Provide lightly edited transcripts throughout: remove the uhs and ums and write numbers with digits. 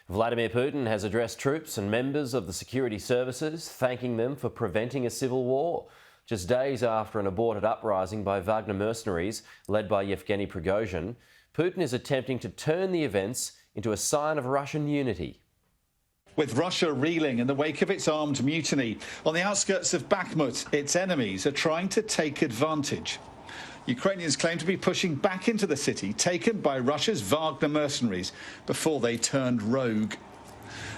Vladimir Putin has addressed troops and members of the security services, thanking them for preventing a civil war. Just days after an aborted uprising by Wagner mercenaries led by Yevgeny Prigozhin, Putin is attempting to turn the events into a sign of Russian unity. With Russia reeling in the wake of its armed mutiny, on the outskirts of Bakhmut, its enemies are trying to take advantage. Ukrainians claim to be pushing back into the city, taken by Russia's Wagner mercenaries, before they turned rogue.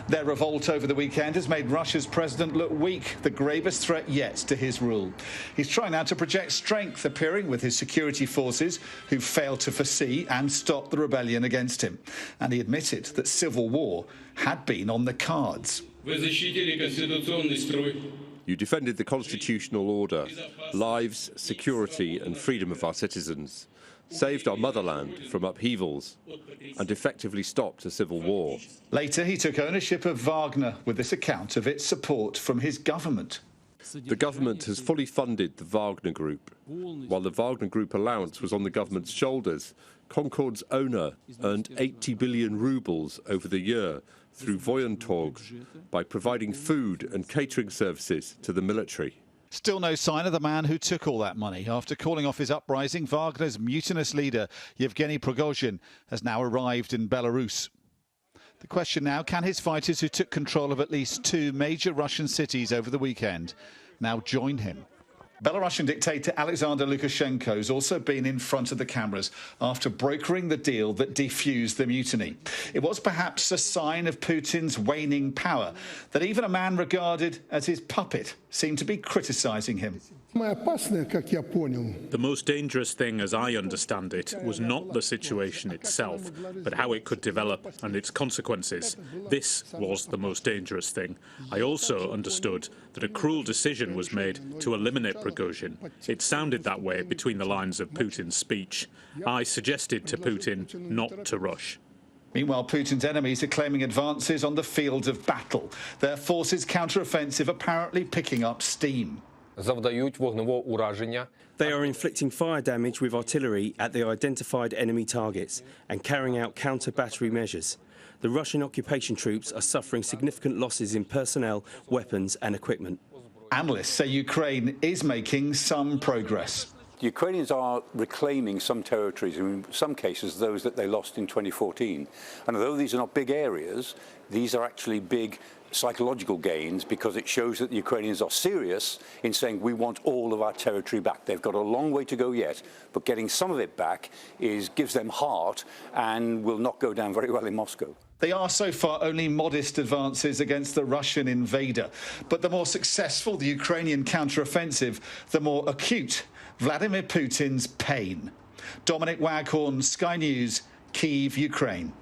Their revolt over the weekend has made Russia's president look weak, the gravest threat yet to his rule. He's trying now to project strength, appearing with his security forces, who failed to foresee and stop the rebellion against him. And he admitted that civil war had been on the cards. You defended the constitutional order, lives, security and freedom of our citizens, saved our motherland from upheavals and effectively stopped a civil war. Later, he took ownership of Wagner with this account of its support from his government. The government has fully funded the Wagner Group. While the Wagner Group allowance was on the government's shoulders, Concord's owner earned 80 billion rubles over the year through Voyentog by providing food and catering services to the military. Still no sign of the man who took all that money. After calling off his uprising, Wagner's mutinous leader, Yevgeny Prigozhin, has now arrived in Belarus. The question now, can his fighters who took control of at least 2 major Russian cities over the weekend now join him? Belarusian dictator Alexander Lukashenko has also been in front of the cameras after brokering the deal that defused the mutiny. It was perhaps a sign of Putin's waning power that even a man regarded as his puppet seemed to be criticising him. The most dangerous thing, as I understand it, was not the situation itself, but how it could develop and its consequences. This was the most dangerous thing. I also understood that a cruel decision was made to eliminate Prigozhin. It sounded that way between the lines of Putin's speech. I suggested to Putin not to rush. Meanwhile, Putin's enemies are claiming advances on the field of battle. Their forces' counter-offensive apparently picking up steam. They are inflicting fire damage with artillery at the identified enemy targets and carrying out counter-battery measures. The Russian occupation troops are suffering significant losses in personnel, weapons and equipment. Analysts say Ukraine is making some progress. The Ukrainians are reclaiming some territories, in some cases those that they lost in 2014. And although these are not big areas, these are actually big psychological gains because it shows that the Ukrainians are serious in saying we want all of our territory back. They've got a long way to go yet, but getting some of it back gives them heart and will not go down very well in Moscow. They are so far only modest advances against the Russian invader. But the more successful the Ukrainian counter-offensive, the more acute Vladimir Putin's pain. Dominic Waghorn, Sky News, Kyiv, Ukraine.